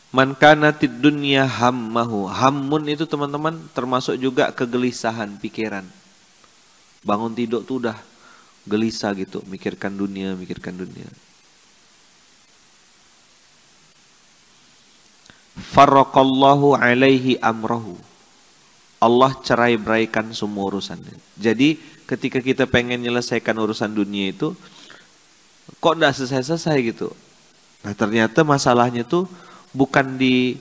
Man kanatid dunya hammahu. Hammun itu teman-teman termasuk juga kegelisahan pikiran. Bangun tidur tuh udah gelisah gitu, mikirkan dunia, mikirkan dunia. Farraqallahu alaihi amrahu. Allah cerai-beraikan semua urusannya. Jadi ketika kita pengen menyelesaikan urusan dunia itu, kok enggak selesai-selesai gitu. Nah ternyata masalahnya tuh bukan di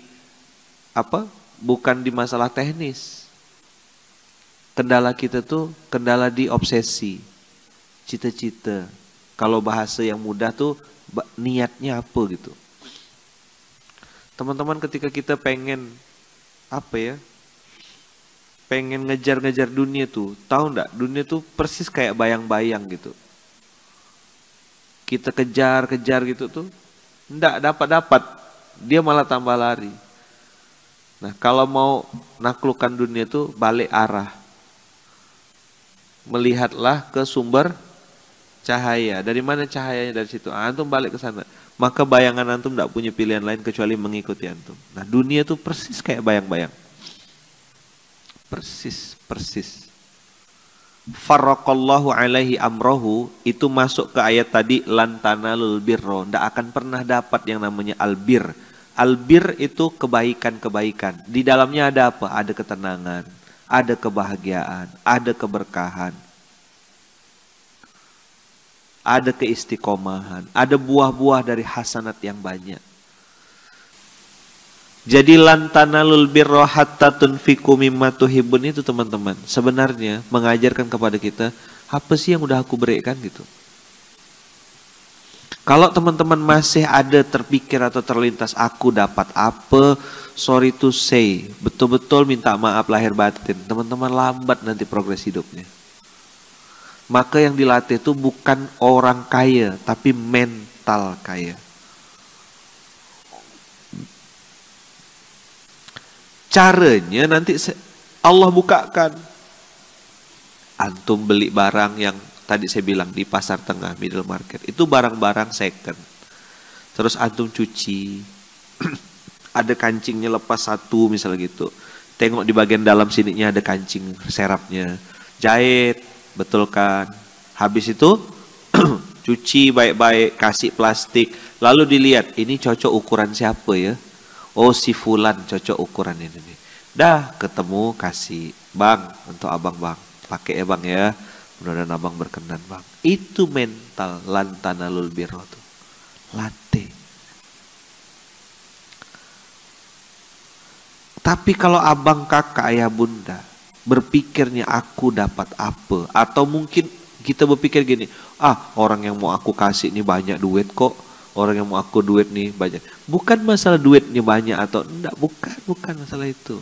bukan di masalah teknis. Kendala kita tuh kendala di obsesi, cita-cita. Kalau bahasa yang mudah tuh niatnya apa gitu. Teman-teman ketika kita pengen pengen ngejar-ngejar dunia tuh, tahu enggak? Dunia tuh persis kayak bayang-bayang gitu. Kita kejar-kejar gitu tuh, enggak dapat-dapat. Dia malah tambah lari. Nah, kalau mau naklukkan dunia tuh balik arah. Melihatlah ke sumber cahaya. Dari mana cahayanya? Dari situ. Antum balik ke sana. Maka bayangan antum tidak punya pilihan lain kecuali mengikuti antum. Nah, dunia tuh persis kayak bayang-bayang. Persis. Farraqallahu alaihi amrohu itu masuk ke ayat tadi lan tanalul birro. Tidak akan pernah dapat yang namanya albir. Albir itu kebaikan-kebaikan. Di dalamnya ada apa? Ada ketenangan, ada kebahagiaan, ada keberkahan, ada keistiqomahan, ada buah-buah dari hasanat yang banyak. Jadi lantanalul birra hatta tunfiqu mimma tuhibbun itu teman-teman sebenarnya mengajarkan kepada kita apa sih yang udah aku berikan gitu. Kalau teman-teman masih ada terpikir atau terlintas aku dapat apa, sorry to say, betul-betul minta maaf lahir batin. Teman-teman lambat nanti progres hidupnya. Maka yang dilatih itu bukan orang kaya, tapi mental kaya. Caranya nanti Allah bukakan. Antum beli barang yang tadi saya bilang di pasar tengah, middle market. Itu barang-barang second. Terus antum cuci. Ada kancingnya lepas satu misalnya gitu. Tengok di bagian dalam sininya ada kancing serapnya. Jahit, betul kan? Habis itu cuci baik-baik, kasih plastik. Lalu dilihat, ini cocok ukuran siapa ya? Oh si fulan cocok ukuran ini nih. Dah ketemu kasih bang untuk abang bang. Pakai ya bang ya. Mudah-mudahan abang berkenan bang. Itu mental lantanalul birro tuh. Latih. Tapi kalau abang kakak ayah bunda berpikirnya aku dapat apa. Atau mungkin kita berpikir gini. Orang yang mau aku kasih ini banyak duit kok. Orang yang mau aku duit nih banyak. Bukan masalah duitnya banyak atau enggak. Bukan masalah itu.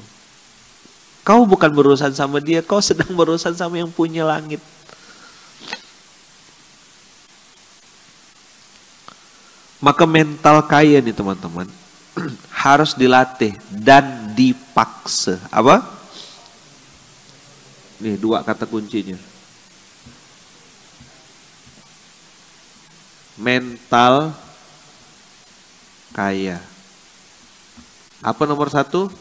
Kau bukan berurusan sama dia. Kau sedang berurusan sama yang punya langit. Maka mental kaya nih teman-teman. Harus dilatih dan dipaksa. Apa? Nih 2 kata kuncinya. Mental kaya. Apa nomor 1?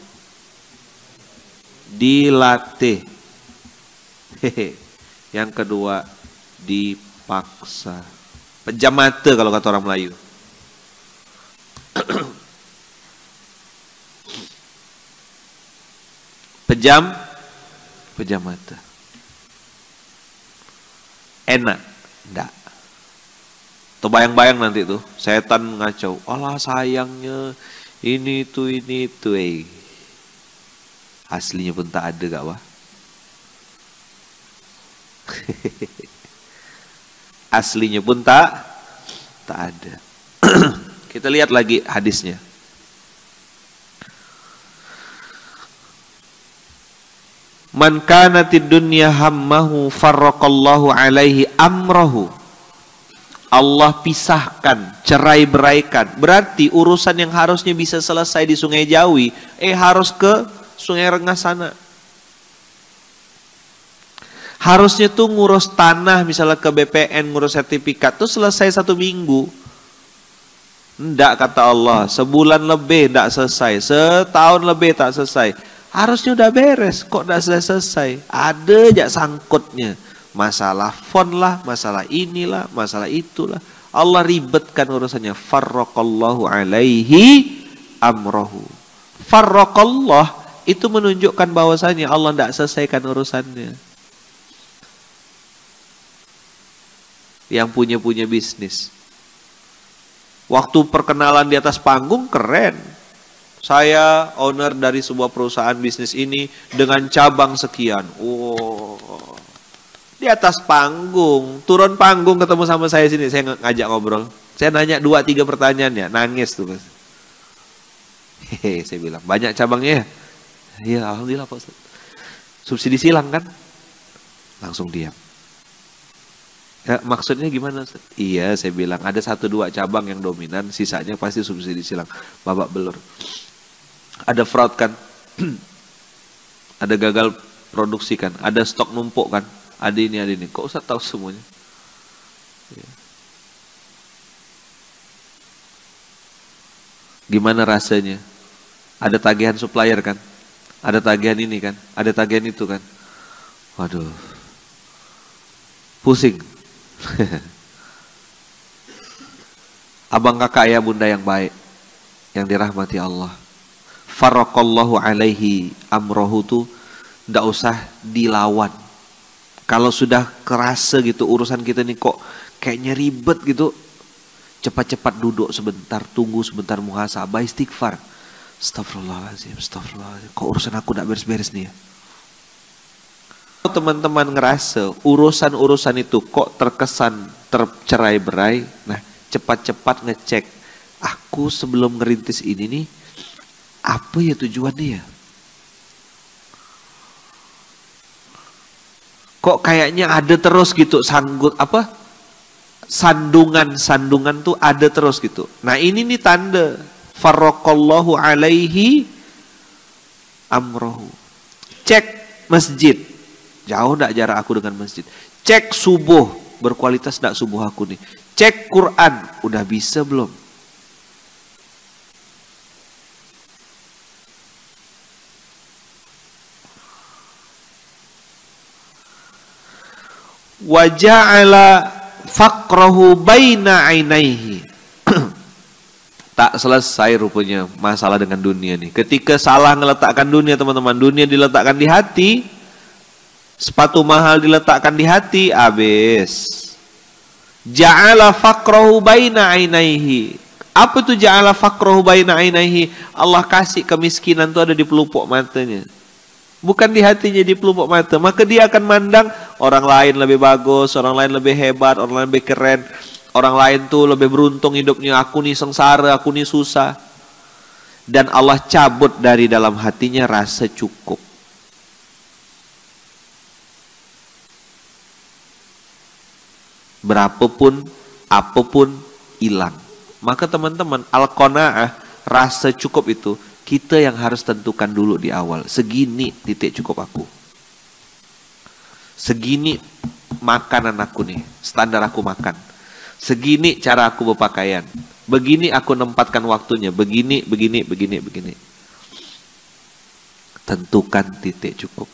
Dilatih. Yang kedua dipaksa. Pejam mata kalau kata orang Melayu. Pejam mata. Enak? Enggak. Tuh bayang-bayang nanti tuh setan ngacau. Allah sayangnya ini itu. Aslinya pun tak ada gak wah. Aslinya pun tak ada. Kita lihat lagi hadisnya. Man kanatid dunya hammahu farraqallahu alaihi amrahu. Allah pisahkan, cerai-beraikan. Berarti urusan yang harusnya bisa selesai di Sungai Jawi, harus ke Sungai Rengas sana. Harusnya tuh ngurus tanah, misalnya ke BPN, ngurus sertifikat tuh selesai 1 minggu. Ndak, kata Allah, sebulan lebih ndak selesai, setahun lebih tak selesai. Harusnya udah beres, kok ndak selesai? Ada aja sangkutnya. Masalah font lah, masalah inilah, masalah itulah. Allah ribetkan urusannya. Farraqallahu alaihi amrohu. Farraqallah itu menunjukkan bahwasanya Allah ndak selesaikan urusannya. Yang punya bisnis. Waktu perkenalan di atas panggung keren. Saya owner dari sebuah perusahaan bisnis ini dengan cabang sekian. Oh, di atas panggung, turun panggung ketemu sama saya sini, saya ngajak ngobrol. Saya nanya 2-3 pertanyaan ya, nangis tuh. Hehe, saya bilang, banyak cabangnya ya? Iya, alhamdulillah Pak Ustaz. Subsidi silang kan? Langsung diam. Ya, maksudnya gimana Ustaz? Iya, saya bilang ada 1-2 cabang yang dominan, sisanya pasti subsidi silang, babak belur. Ada fraud kan? Ada gagal produksi kan? Ada stok numpuk kan? Ada ini. Kok Ustaz tahu semuanya? Ya. Gimana rasanya? Ada tagihan supplier kan? Ada tagihan ini kan? Ada tagihan itu kan? Waduh. Pusing. Abang kakak ayah bunda yang baik, yang dirahmati Allah. Farraqallahu alaihi amrohu tuh ndak usah dilawan. Kalau sudah kerasa gitu urusan kita nih kok kayaknya ribet gitu, cepat-cepat duduk sebentar, tunggu sebentar, muhasabah, istighfar. Astagfirullahaladzim. Kok urusan aku ndak beres-beres nih ya? Teman-teman ngerasa urusan-urusan itu kok terkesan tercerai-berai, nah cepat-cepat ngecek, aku sebelum ngerintis ini nih, apa ya tujuannya ya? Kok kayaknya ada terus gitu, sandungan tuh ada terus gitu. Nah ini nih tanda, farraqallahu alaihi amrohu. Cek masjid. Jauh enggak jarak aku dengan masjid. Cek subuh, berkualitas enggak subuh aku nih. Cek Quran, udah bisa belum? Wa ja'ala faqrahu baina ainaihi. Tak selesai rupanya masalah dengan dunia nih. Ketika salah ngeletakkan dunia, teman-teman, dunia diletakkan di hati. Sepatu mahal diletakkan di hati, habis. Ja'ala faqrahu baina ainaihi. Apa itu ja'ala faqrahu baina ainaihi? Allah kasih kemiskinan itu ada di pelupuk matanya. Bukan di hatinya, di pelupuk mata. Maka dia akan mandang orang lain lebih bagus, orang lain lebih hebat, orang lain lebih keren. Orang lain tuh lebih beruntung hidupnya, aku nih sengsara, aku nih susah. Dan Allah cabut dari dalam hatinya rasa cukup. Berapapun, apapun hilang. Maka teman-teman, al-qanaah, rasa cukup itu kita yang harus tentukan dulu di awal. Segini titik cukup aku. Segini makanan aku nih, standar aku makan. Segini cara aku berpakaian. Begini aku nempatkan waktunya. Begini. Tentukan titik cukup.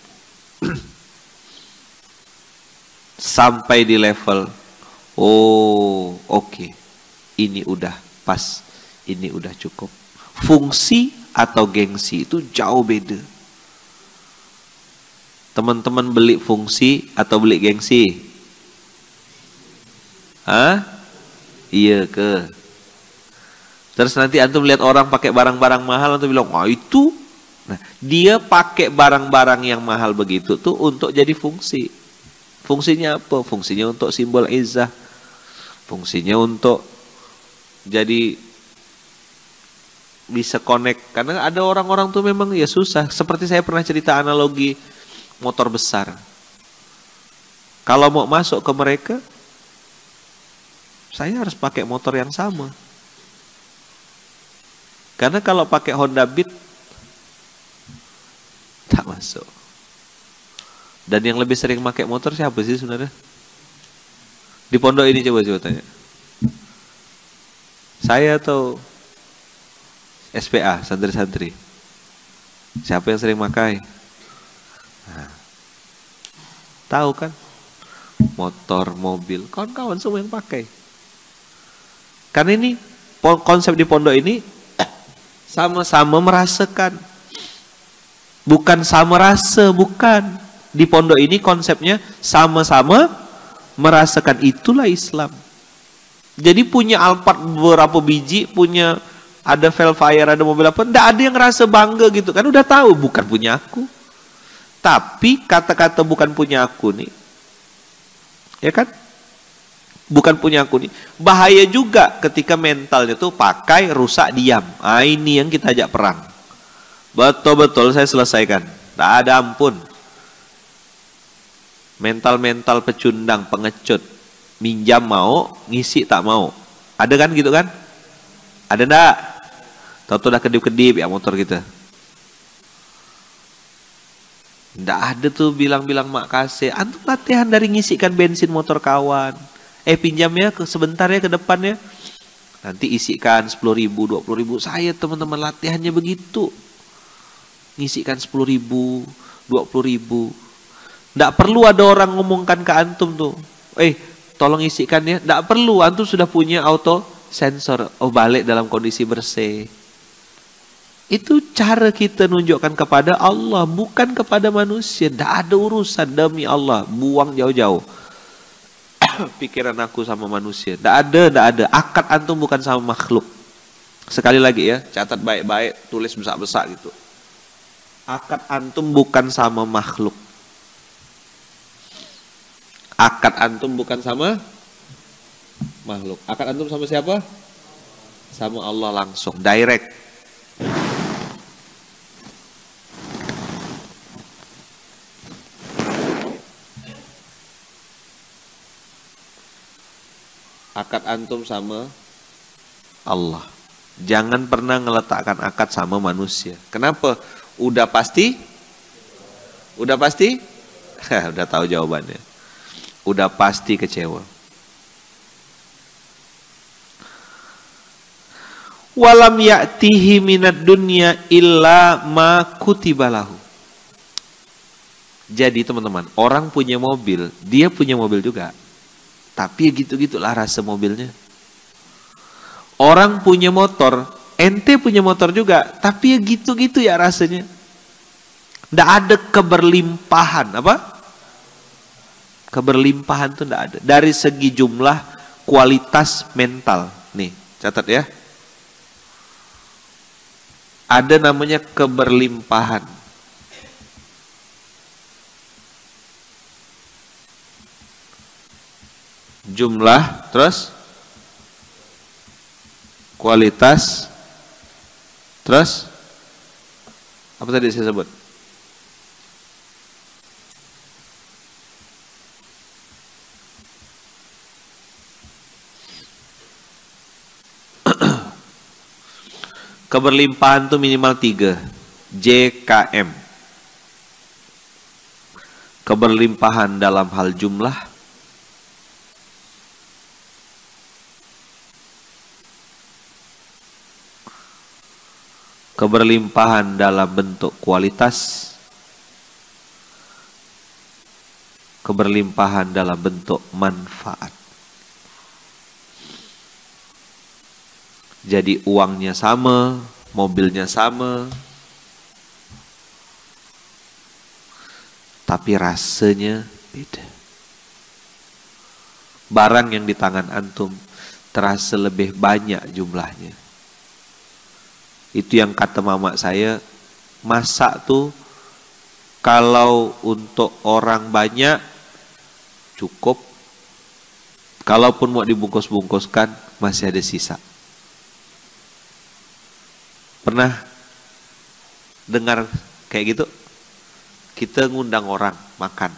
Sampai di level, oh oke, ini udah pas, ini udah cukup. Fungsi atau gengsi itu jauh beda. Teman-teman beli fungsi atau beli gengsi? Hah? Iya ke? Terus nanti antum lihat orang pakai barang-barang mahal, antum bilang, wah itu. Nah, dia pakai barang-barang yang mahal begitu tuh untuk jadi fungsi. Fungsinya apa? Fungsinya untuk simbol izzah. Fungsinya untuk jadi bisa connect. Karena ada orang-orang tuh memang ya susah. Seperti saya pernah cerita analogi motor besar. Kalau mau masuk ke mereka, saya harus pakai motor yang sama. Karena kalau pakai Honda Beat, tak masuk. Dan yang lebih sering pakai motor siapa sih sebenarnya? Di pondok ini coba tanya. Saya atau SPA, santri-santri? Siapa yang sering pakai? Nah, tahu kan? Motor, mobil, kawan-kawan semua yang pakai. Karena ini konsep di pondok ini sama-sama merasakan. Bukan sama rasa, bukan. Di pondok ini konsepnya sama-sama merasakan, itulah Islam. Jadi punya Alphard beberapa biji, punya ada Velfire, ada mobil apa, enggak ada yang ngerasa bangga gitu kan, udah tahu bukan punya aku. Tapi kata-kata bukan punya aku nih, ya kan? Bukan punya aku nih, bahaya juga ketika mentalnya tuh pakai rusak diam. Ah, ini yang kita ajak perang. Betul-betul saya selesaikan. Tak ada ampun. Mental-mental pecundang, pengecut. Minjam mau, ngisi tak mau. Ada kan gitu kan? Ada enggak? Tahu-tahu udah kedip-kedip ya motor kita. Enggak ada tuh bilang-bilang makasih. Antum latihan dari ngisikan bensin motor kawan. Pinjamnya sebentar ya ke depannya. Nanti isikan 10.000, 20.000. Saya teman-teman latihannya begitu. Ngisikan 10.000, 20.000. Enggak perlu ada orang ngomongkan ke antum tuh. Tolong isikan ya. Enggak perlu, antum sudah punya auto sensor. Oh, balik dalam kondisi bersih. Itu cara kita nunjukkan kepada Allah, bukan kepada manusia. Enggak ada urusan demi Allah. Buang jauh-jauh pikiran aku sama manusia. Enggak ada. Akad antum bukan sama makhluk. Sekali lagi ya, catat baik-baik, tulis besar-besar gitu. Akad antum bukan sama makhluk. Akad antum bukan sama makhluk. Akad antum sama siapa? Sama Allah langsung, direct. Akad antum sama Allah. Jangan pernah ngeletakkan akad sama manusia. Kenapa? Udah pasti? Udah pasti? Udah tahu jawabannya. Udah pasti kecewa. Walam ya'tihi minad dunya illa ma kutibalahu. Jadi teman-teman, orang punya mobil, dia punya mobil juga. Tapi gitu-gitulah rasa mobilnya. Orang punya motor, ente punya motor juga, tapi gitu-gitu ya rasanya. Nggak ada keberlimpahan, apa? Keberlimpahan tuh nggak ada. Dari segi jumlah, kualitas mental. Nih, catat ya. Ada namanya keberlimpahan. Jumlah, terus kualitas, terus apa tadi saya sebut? Keberlimpahan itu minimal 3. JKM. Keberlimpahan dalam hal jumlah. Keberlimpahan dalam bentuk kualitas. Keberlimpahan dalam bentuk manfaat. Jadi uangnya sama, mobilnya sama, tapi rasanya beda. Barang yang di tangan antum terasa lebih banyak jumlahnya. Itu yang kata mama saya, masak tuh kalau untuk orang banyak cukup, kalaupun mau dibungkus-bungkuskan masih ada sisa. Pernah dengar kayak gitu? Kita ngundang orang makan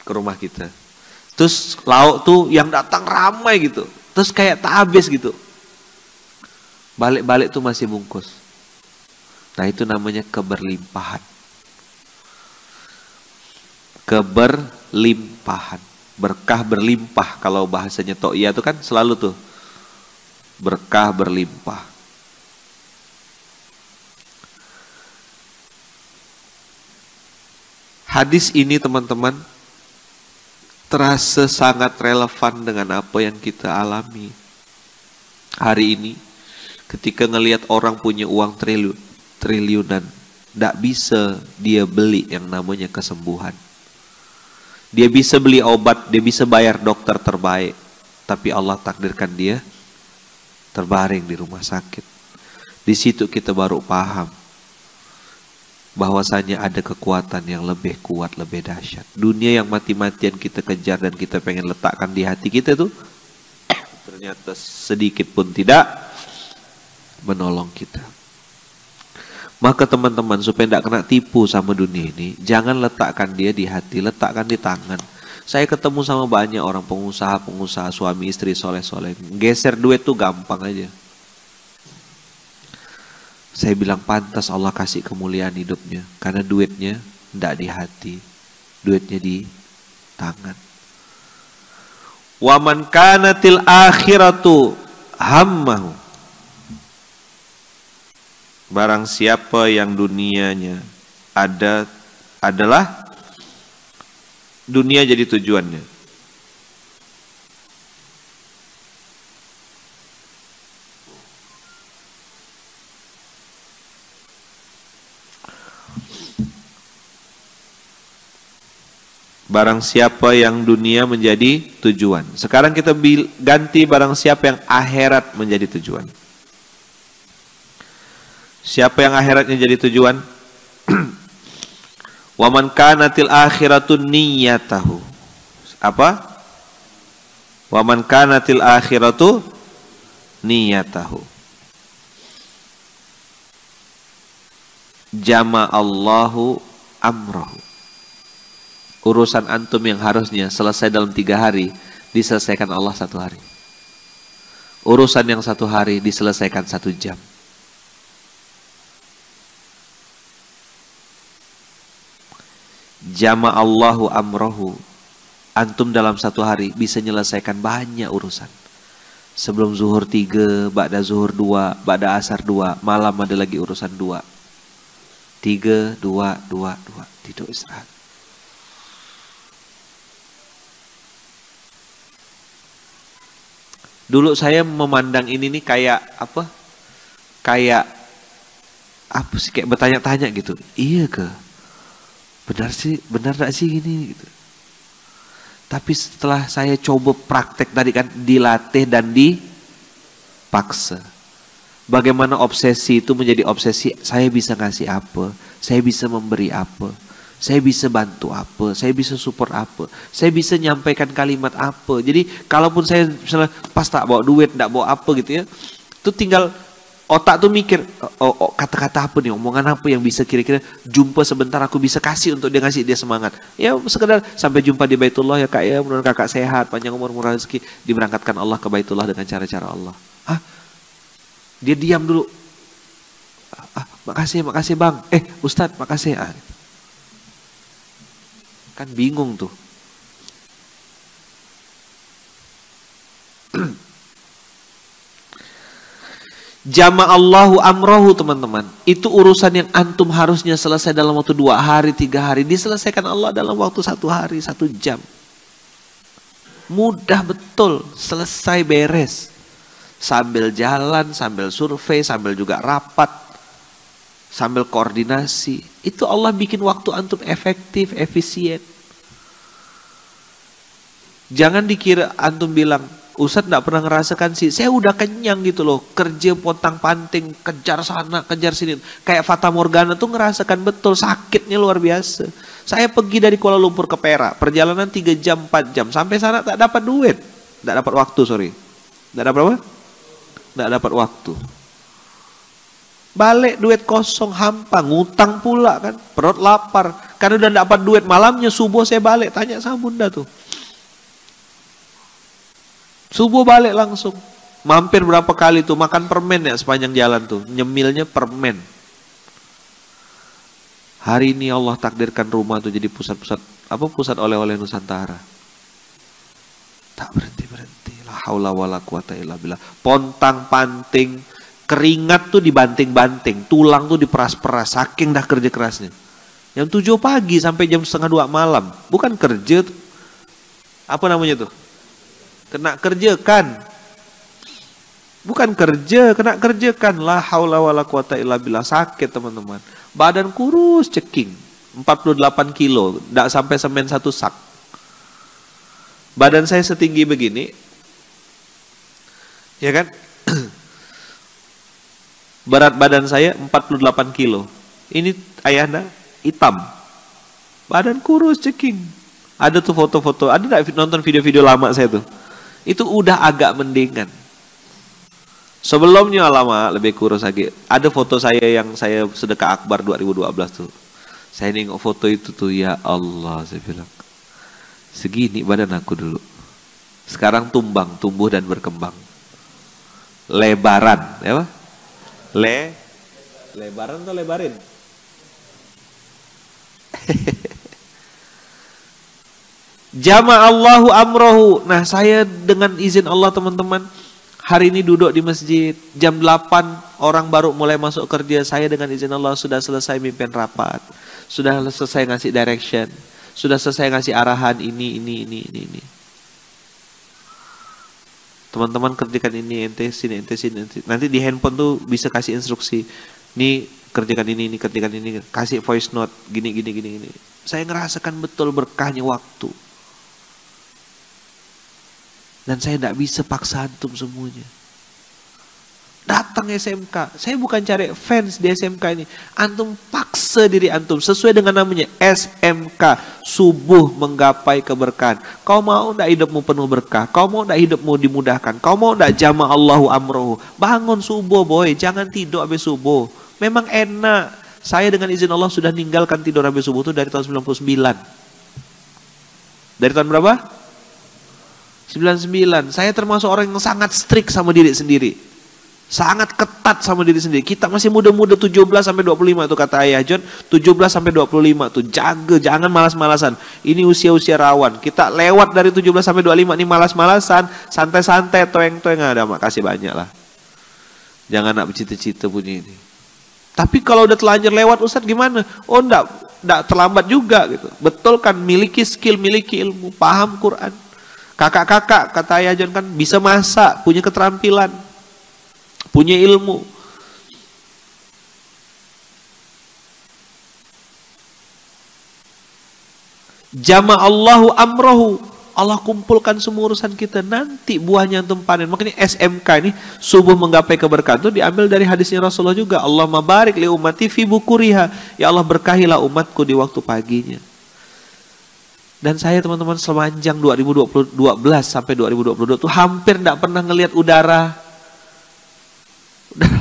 ke rumah kita. Terus lauk tuh yang datang ramai gitu. Terus kayak tak habis gitu. Balik-balik tuh masih bungkus. Nah itu namanya keberlimpahan. Keberlimpahan. Berkah berlimpah kalau bahasanya To'iyah itu kan selalu tuh. berkah berlimpah. Hadis ini teman-teman terasa sangat relevan dengan apa yang kita alami hari ini. Ketika ngelihat orang punya uang triliunan, tidak bisa dia beli yang namanya kesembuhan. Dia bisa beli obat, dia bisa bayar dokter terbaik, tapi Allah takdirkan dia terbaring di rumah sakit. Di situ kita baru paham bahwasanya ada kekuatan yang lebih kuat, lebih dahsyat. Dunia yang mati-matian kita kejar dan kita pengen letakkan di hati kita tuh, ternyata sedikit pun tidak menolong kita. Maka teman-teman, supaya tidak kena tipu sama dunia ini, jangan letakkan dia di hati, letakkan di tangan. Saya ketemu sama banyak orang pengusaha suami istri soleh-soleh, geser duit tuh gampang aja. Saya bilang pantas Allah kasih kemuliaan hidupnya, karena duitnya tidak di hati, duitnya di tangan. Wa man kanatil akhiratu hammahu. Barang siapa yang dunianya adalah dunia jadi tujuannya. Barang siapa yang dunia menjadi tujuan. Sekarang kita ganti barang siapa yang akhirat menjadi tujuan. Siapa yang akhiratnya jadi tujuan? Wa man kanatil akhiratu niyyatahu. Apa? Wa man kanatil akhiratu niyyatahu. Jama'allahu amrahu. Urusan antum yang harusnya selesai dalam 3 hari, diselesaikan Allah 1 hari. Urusan yang 1 hari diselesaikan 1 jam. Jama'allahu amrahu. Antum dalam 1 hari bisa menyelesaikan banyak urusan. Sebelum zuhur 3, ba'da zuhur 2, ba'da asar 2, malam ada lagi urusan 2. 3, 2, 2, 2. Tidur istirahat. Dulu saya memandang ini nih kayak apa? Kayak apa sih? Kayak bertanya-tanya gitu. Iya ke? Benar gak sih gini gitu. Tapi setelah saya coba praktek tadi kan, dilatih dan dipaksa. Bagaimana obsesi itu menjadi obsesi, saya bisa ngasih apa, saya bisa memberi apa, saya bisa bantu apa, saya bisa support apa, saya bisa nyampaikan kalimat apa. Jadi kalaupun saya misalnya pas tak bawa duit, tak bawa apa gitu ya, itu tinggal otak tuh mikir, kata-kata apa nih, omongan apa yang bisa kira-kira jumpa sebentar aku bisa kasih untuk dia, ngasih dia semangat. Ya sekedar sampai jumpa di Baitullah ya kak ya, mudah-mudahan kakak sehat, panjang umur, murah rezeki, diberangkatkan Allah ke Baitullah dengan cara-cara Allah. Hah? Dia diam dulu. Makasih bang. Ustadz makasih. Kan bingung tuh. Jama'allahu amrohu teman-teman. Itu urusan yang antum harusnya selesai dalam waktu 2 hari, 3 hari. Diselesaikan Allah dalam waktu 1 hari, 1 jam. Mudah betul. Selesai beres. Sambil jalan, sambil survei, sambil juga rapat. Sambil koordinasi. Itu Allah bikin waktu antum efektif, efisien. Jangan dikira antum bilang, Ustadz gak pernah ngerasakan sih, saya udah kenyang gitu loh, kerja pontang-panting, kejar sana, kejar sini. Kayak Fata Morgana tuh ngerasakan betul, sakitnya luar biasa. Saya pergi dari Kuala Lumpur ke Perak, perjalanan 3 jam, 4 jam. Sampai sana tak dapat duit. Tak dapat waktu, sorry. Tak dapat apa? Tak dapat waktu. Balik duit kosong, hampa, ngutang pula kan. Perut lapar. Karena udah dapat duit, malamnya subuh saya balik, tanya sama bunda tuh. Subuh balik langsung. Mampir berapa kali tuh, makan permen ya sepanjang jalan tuh. Nyemilnya permen. Hari ini Allah takdirkan rumah tuh jadi pusat oleh-oleh Nusantara. Tak berhenti-berhenti. La haula wala quwata illa billah. Pontang panting, keringat tuh dibanting-banting, tulang tuh diperas-peras, saking dah kerja kerasnya. Jam 7 pagi sampai jam setengah 2 malam. Bukan kerja tuh. Apa namanya tuh? Kena kerja kan. Bukan kerja, kena kerja kan. La haula wala quwata illa billah. Sakit teman-teman. Badan kurus ceking. 48 kilo. Nggak sampai semen 1 sak. Badan saya setinggi begini. Ya kan? Berat badan saya 48 kilo. Ini ayahnya hitam. Badan kurus ceking. Ada tuh foto-foto. Ada nggak nonton video-video lama saya tuh? Itu udah agak mendingan. Sebelumnya lama lebih kurus lagi. Ada foto saya yang saya sedekah akbar 2012 tuh. Saya nengok foto itu tuh, ya Allah, saya bilang. Segini badan aku dulu. Sekarang tumbang, tumbuh dan berkembang. Lebaran, ya Pak? Lebaran atau lebarin? Jama'allahu amrohu. Nah, saya dengan izin Allah teman-teman, hari ini duduk di masjid. Jam 8 orang baru mulai masuk kerja. Saya dengan izin Allah sudah selesai mimpin rapat. Sudah selesai ngasih direction. Sudah selesai ngasih arahan ini. Teman-teman kerjakan ini, ente sini. Nanti di handphone tuh bisa kasih instruksi. Nih kerjakan ini, kerjakan ini. Kasih voice note, gini. Saya ngerasakan betul berkahnya waktu. Dan saya tidak bisa paksa antum semuanya. Datang SMK. Saya bukan cari fans di SMK ini. Antum paksa diri antum sesuai dengan namanya SMK. Subuh menggapai keberkahan. Kau mau tidak hidupmu penuh berkah? Kau mau tidak hidupmu dimudahkan? Kau mau tidak jama'allahu amrohu? Bangun subuh boy. Jangan tidur habis subuh. Memang enak. Saya dengan izin Allah sudah ninggalkan tidur habis subuh itu dari tahun 99. Dari tahun berapa? 99. Saya termasuk orang yang sangat strict sama diri sendiri. Sangat ketat sama diri sendiri. Kita masih muda-muda 17 sampai 25 itu kata Ayah John, 17 sampai 25 tuh jaga, jangan malas-malasan. Ini usia-usia rawan. Kita lewat dari 17 sampai 25 ini malas-malasan, santai-santai, toeng-toeng, ada makasih banyak lah. Jangan nak bercita-cita punya ini. Tapi kalau udah telanjur lewat Ustadz gimana? Oh enggak terlambat juga gitu. Betul kan, miliki skill, miliki ilmu, paham Quran. Kakak-kakak kata Ayah John kan bisa masak, punya keterampilan, punya ilmu. Jama'allahu amrohu. Allah kumpulkan semua urusan kita. Nanti buahnya antum panen. Makanya SMK ini subuh menggapai keberkahan itu diambil dari hadisnya Rasulullah juga. Allahumma barik li ummati fi bukuriha. Ya Allah berkahilah umatku di waktu paginya. Dan saya teman-teman sepanjang 2012 sampai 2022 itu hampir tidak pernah ngelihat udara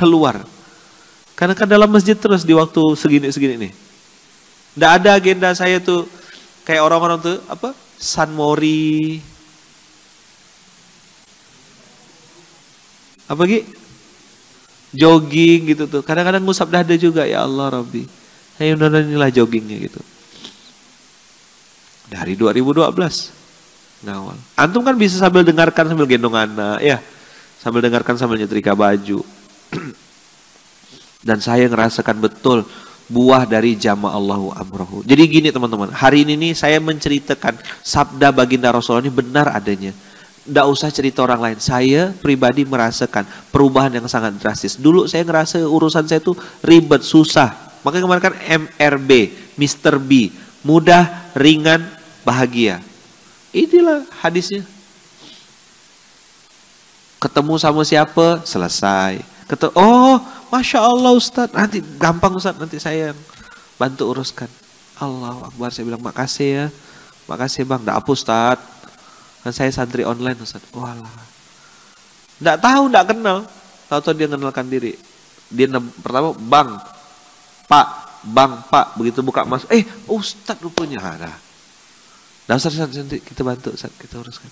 luar. Karena kan dalam masjid terus di waktu segini nih. Tidak ada agenda saya tuh kayak orang-orang tuh apa? San Mori. Apa Gi? Jogging gitu tuh. Kadang-kadang ngusap dada juga, ya Allah Rabbi. Ayo inilah joggingnya gitu. Dari 2012 ngawal. Antum kan bisa sambil dengarkan sambil gendong anak, ya. Sambil dengarkan sambil nyetrika baju. Dan saya ngerasakan betul buah dari jama'allahu amrohu. Jadi gini teman-teman, hari ini nih saya menceritakan sabda baginda Rasulullah ini benar adanya. Nggak usah cerita orang lain. Saya pribadi merasakan perubahan yang sangat drastis. Dulu saya ngerasa urusan saya tuh ribet, susah. Makanya kemarin kan MRB, Mr. B, mudah, ringan, bahagia. Inilah hadisnya. Ketemu sama siapa? Selesai. Oh, Masya Allah Ustadz, nanti gampang Ustadz, nanti saya yang bantu uruskan. Allahu Akbar, saya bilang makasih ya. Makasih bang, enggak apa Ustadz. Kan saya santri online Ustadz. Walah. Enggak tahu, enggak kenal. Tahu-tahu dia kenalkan diri. Dia pertama bang, pak. Begitu buka masuk, Ustadz rupanya ada. Nah Ustadz, nanti kita bantu Ustadz, kita uruskan.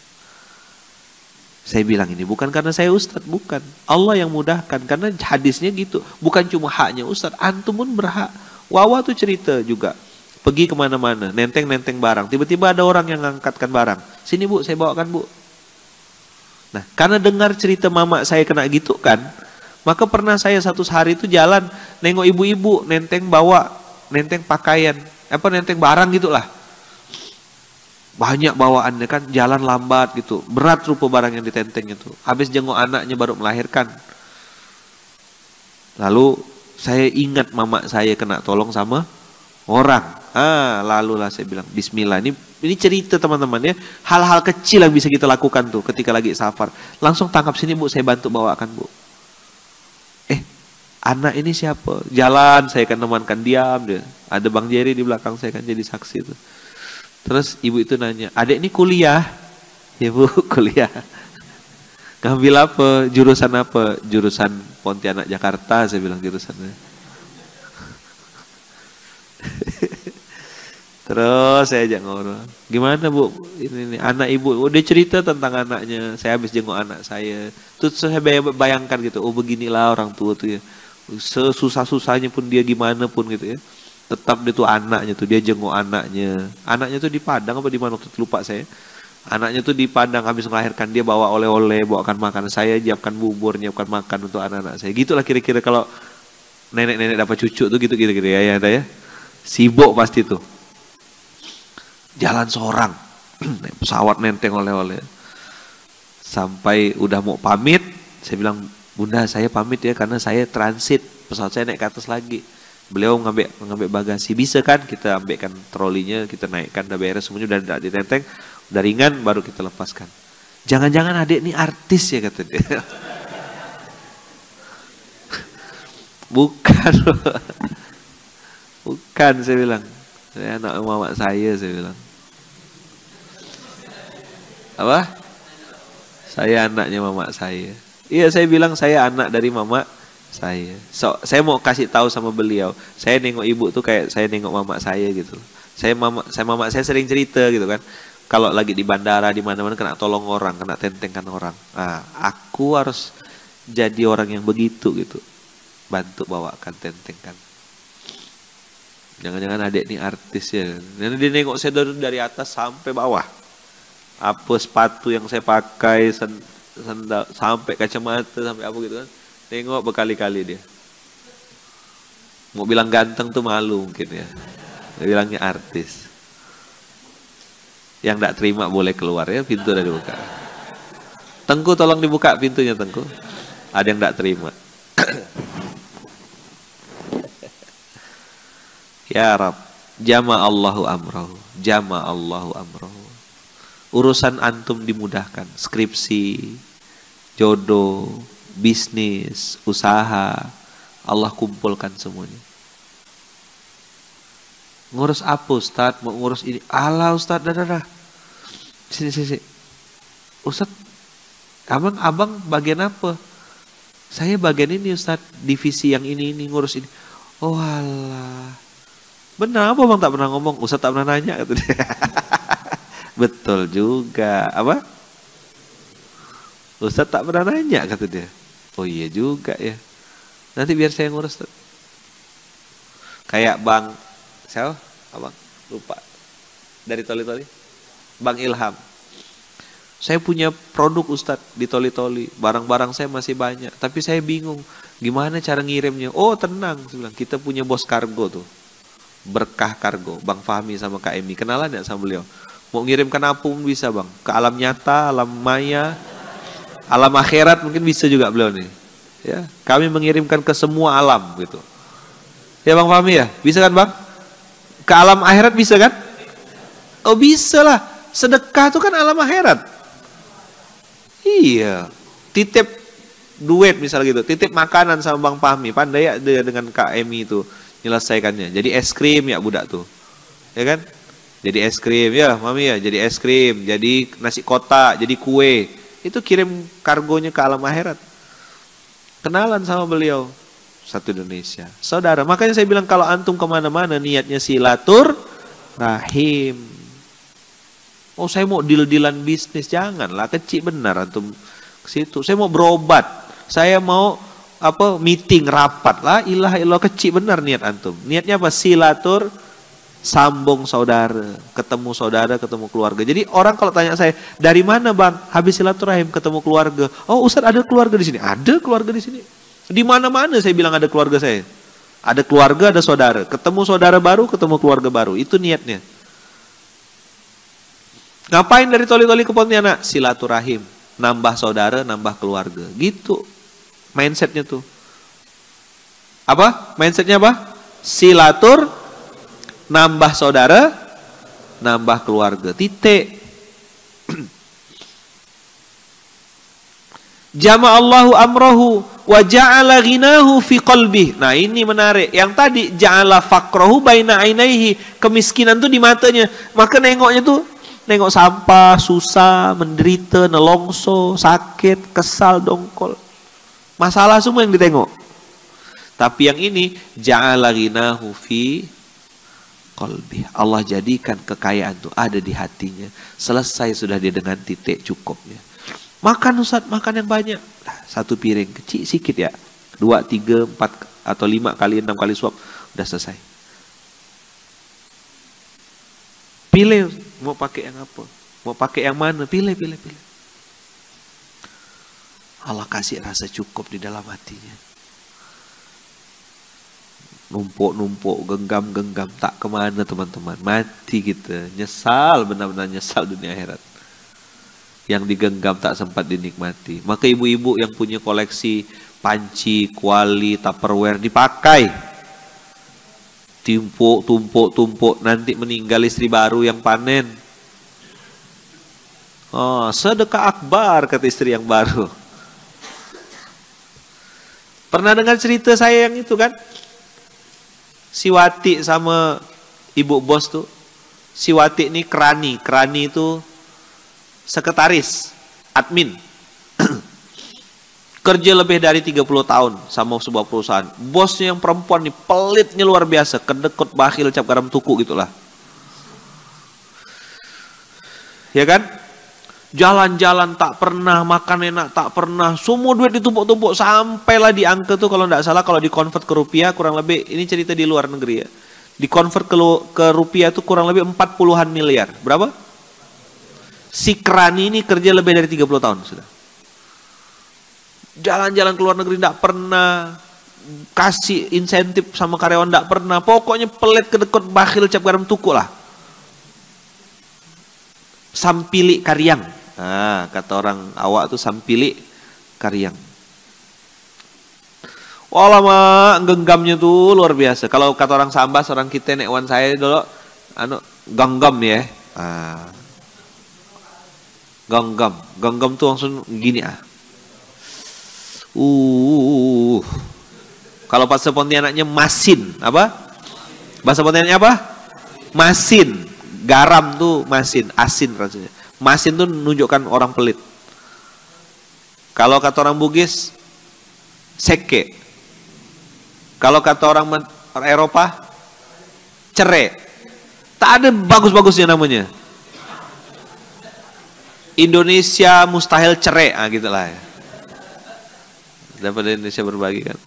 Saya bilang ini bukan karena saya Ustadz, bukan. Allah yang mudahkan, karena hadisnya gitu. Bukan cuma haknya Ustadz, antum pun berhak. Wawa tuh cerita juga. Pergi kemana-mana, nenteng-nenteng barang. Tiba-tiba ada orang yang ngangkatkan barang. Sini bu, saya bawakan bu. Nah, karena dengar cerita mama saya kena gitu kan, maka pernah saya satu hari itu jalan, nengok ibu-ibu, nenteng pakaian, nenteng barang gitulah. Banyak bawaannya kan, jalan lambat gitu, berat rupa barang yang ditenteng itu. Habis jenguk anaknya baru melahirkan. Lalu saya ingat mama saya kena tolong sama orang. Lalulah saya bilang, Bismillah. Ini cerita teman-teman ya. Hal-hal kecil yang bisa kita lakukan tuh ketika lagi safar. Langsung tangkap sini Bu, saya bantu bawakan Bu. Anak ini siapa? Jalan, saya kan temankan, diam dia. Ada Bang Jerry di belakang saya kan jadi saksi tuh. Terus ibu itu nanya, adek ini kuliah? Ya Bu, kuliah. Ngambil apa? Jurusan apa? Jurusan Pontianak Jakarta, saya bilang jurusannya. Terus saya ajak ngobrol. Gimana Bu? Ini anak ibu. Dia cerita tentang anaknya. Saya habis jenguk anak saya. Terus saya bayangkan gitu. Oh beginilah orang tua tuh ya. Sesusah-susahnya pun dia gimana pun gitu ya. Tetap dia tuh anaknya tuh. Dia jenguk anaknya. Anaknya tuh di Padang apa di mana? Lupa saya. Anaknya tuh di Padang habis melahirkan. Dia bawa oleh-oleh, bawakan makan. Saya nyiapkan bubur, nyiapkan makan untuk anak-anak saya. Gitulah kira-kira kalau nenek-nenek dapat cucu tuh gitu kira-kira ya. Ya. Sibuk pasti tuh. Jalan seorang, naik pesawat nenteng oleh-oleh. Sampai udah mau pamit, saya bilang, Bunda saya pamit ya karena saya transit, pesawat saya naik ke atas lagi. Beliau ngambil bagasi, bisa kan kita ambilkan trolinya, kita naikkan, udah beres semuanya, udah ditenteng, udah ringan, baru kita lepaskan. Jangan-jangan adik ini artis ya kata dia. Bukan, bukan saya bilang. Saya anak mama saya bilang. Apa? Saya anaknya mama saya. Iya saya bilang saya anak dari mama saya. Saya mau kasih tahu sama beliau. Saya nengok ibu tuh kayak saya nengok mama saya gitu. Mama saya sering cerita gitu kan. Kalau lagi di bandara di mana-mana kena tolong orang, kena tentengkan orang. Nah, aku harus jadi orang yang begitu gitu. Bantu bawakan tentengkan. Jangan-jangan adik ini artis ya. Nanti dia nengok saya dari atas sampai bawah. Apa sepatu yang saya pakai, sandal, sampai kacamata, sampai apa gitu kan. Nengok berkali-kali dia. Mau bilang ganteng tuh malu mungkin ya. Dia bilangnya artis. Yang tidak terima boleh keluar ya, pintu udah dibuka. Tengku tolong dibuka pintunya Tengku. Ada yang tidak terima. Ya Rab, jama'allahu amrahu, jama'allahu amrahu. Urusan antum dimudahkan, skripsi, jodoh, bisnis, usaha, Allah kumpulkan semuanya. Ngurus apa Ustaz? Mau ngurus ini? Alah Ustaz, dah. Sini. Ustaz, abang bagian apa? Saya bagian ini Ustaz, divisi yang ini ngurus ini. Oh alah. Benar apa bang tak pernah ngomong? Ustaz tak pernah nanya kata dia. Betul juga. Apa? Ustaz tak pernah nanya kata dia. Oh iya juga ya. Nanti biar saya ngurus. Kayak Bang siapa? Abang lupa. Dari Toli-Toli. Bang Ilham. Saya punya produk Ustaz di Toli-Toli. Barang-barang saya masih banyak. Tapi saya bingung. Gimana cara ngirimnya? Oh tenang. Saya bilang, kita punya bos kargo tuh. Berkah Kargo. Bang Fahmi sama Kak Emi. Kenalan ya sama beliau? Mau ngirimkan apa pun bisa bang. Ke alam nyata, alam maya, alam akhirat mungkin bisa juga beliau nih. Ya, kami mengirimkan ke semua alam gitu. Ya Bang Fahmi ya? Bisa kan Bang? Ke alam akhirat bisa kan? Oh bisa lah. Sedekah itu kan alam akhirat. Iya. Titip duit misalnya gitu. Titip makanan sama Bang Fahmi. Pandai ya dia dengan Kak Emi itu menyelesaikannya. Jadi es krim ya budak tuh. Ya kan? Jadi es krim ya Mami ya. Jadi es krim. Jadi nasi kotak. Jadi kue. Itu kirim kargonya ke alam akhirat. Kenalan sama beliau. Satu Indonesia. Saudara. Makanya saya bilang kalau antum kemana-mana niatnya silatur rahim. Oh saya mau deal-dealan bisnis. Janganlah. Kecil benar antum ke situ. Saya mau berobat. Saya mau meeting rapat lah. Ilah kecil benar niat antum. Niatnya apa? sambung saudara, ketemu keluarga. Jadi orang kalau tanya saya, dari mana bang? Habis silaturahim ketemu keluarga. Oh Ustaz, ada keluarga di sini? Ada keluarga di sini. Di mana-mana saya bilang ada keluarga saya. Ada keluarga, ada saudara. Ketemu saudara baru, ketemu keluarga baru. Itu niatnya. Ngapain dari Toli-Toli ke Pontianak? Silaturahim. Nambah saudara, nambah keluarga. Gitu. Mindsetnya tuh. Apa? Mindsetnya apa? Silatur, nambah saudara, nambah keluarga. Titik. Jama'allahu amrohu wa ja'ala ghinahu fi qalbih. Nah ini menarik. Yang tadi ja'ala faqrahu baina ainaihi, kemiskinan tuh di matanya. Maka nengoknya tuh nengok sampah, susah, menderita, nelongso, sakit, kesal, dongkol. Masalah semua yang ditengok. Tapi yang ini ja'ala ghinahu fi qalbih. Allah jadikan kekayaan tuh ada di hatinya. Selesai sudah dia dengan titik cukupnya. Makan Ustaz, makan yang banyak. Nah, satu piring kecil sikit ya. 2, 3, 4 atau 5 kali 6 kali suap udah selesai. Pilih mau pakai yang apa? Mau pakai yang mana? Pilih. Allah kasih rasa cukup di dalam hatinya. Numpuk, genggam, tak kemana teman-teman. Mati kita. Nyesal, benar-benar nyesal dunia akhirat. Yang digenggam tak sempat dinikmati. Maka ibu-ibu yang punya koleksi panci, kuali, tupperware dipakai. Tumpuk. Nanti meninggal istri baru yang panen. Oh, sedekah akbar kata istri yang baru. Pernah dengar cerita saya yang itu kan? Si Wati sama ibu bos tuh. Si Wati ini kerani itu sekretaris, admin. Kerja lebih dari 30 tahun sama sebuah perusahaan. Bosnya yang perempuan nih pelitnya luar biasa, kedekut, bakhil, cap garam tuku gitulah. Ya kan? Jalan-jalan tak pernah, makan enak tak pernah, semua duit ditumpuk-tumpuk sampailah di angka tuh kalau tidak salah kalau dikonvert ke rupiah kurang lebih, ini cerita di luar negeri ya. Dikonvert ke rupiah tuh kurang lebih 40-an miliar. Berapa? Si kerani ini kerja lebih dari 30 tahun sudah. Jalan-jalan ke luar negeri tidak pernah, kasih insentif sama karyawan tidak pernah. Pokoknya pelit, kedekut, bakhil, cap garam tuku lah. Sampili karyang. Nah, kata orang awak tuh sampili karyang. Wah lama genggamnya tuh luar biasa. Kalau kata orang Sambas, orang kita nek wan saya dulu genggam ya. Genggam tuh langsung gini ah. Kalau bahasa Pontianaknya masin, apa? Bahasa Pontianaknya apa? Masin. Garam tuh masin, asin rasanya. Masin tuh menunjukkan orang pelit. Kalau kata orang Bugis, seke. Kalau kata orang Eropa, cere. Tak ada bagus-bagusnya namanya. Indonesia mustahil cere, gitulah ya. Daripada Indonesia berbagi kan.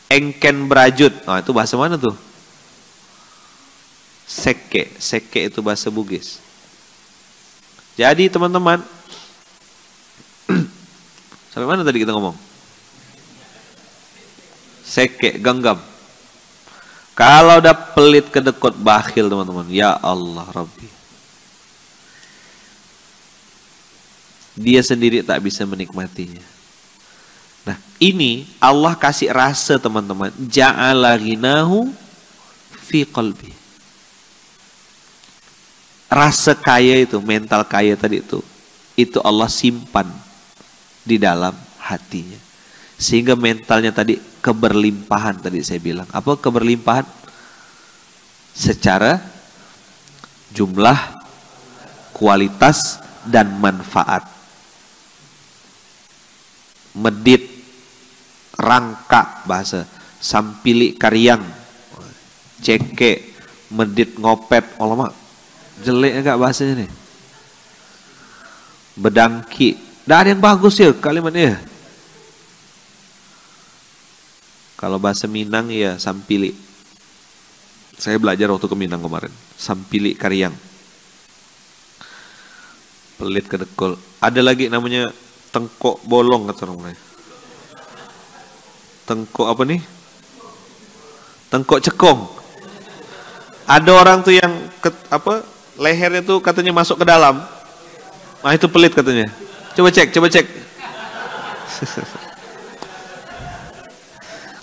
Engken berajut, itu bahasa mana tuh? Seke itu bahasa Bugis. Jadi teman-teman, sampai mana tadi kita ngomong? Seke, genggam. Kalau udah pelit, kedekut, bakhil teman-teman, ya Allah Rabbi, dia sendiri tak bisa menikmatinya. Nah ini Allah kasih rasa teman-teman, ja'ala ghinahu fi qalbi. Rasa kaya itu, mental kaya tadi itu Allah simpan di dalam hatinya. Sehingga mentalnya tadi keberlimpahan tadi saya bilang. Apa keberlimpahan? Secara jumlah, kualitas, dan manfaat. Medit, rangka bahasa, sampili karyang, ceke, medit ngopet, alamak. Jelek enggak bahasanya nih. Bedangki. Nggak ada yang bagus ya kalimatnya. Kalau bahasa Minang ya sampili. Saya belajar waktu ke Minang kemarin. Sampili Karyang. Pelit kedekul. Ada lagi namanya tengkok bolong kata orang lain. Tengkok apa nih? Tengkok cekong. Ada orang tuh yang lehernya tuh katanya masuk ke dalam. Nah itu pelit katanya. Coba cek.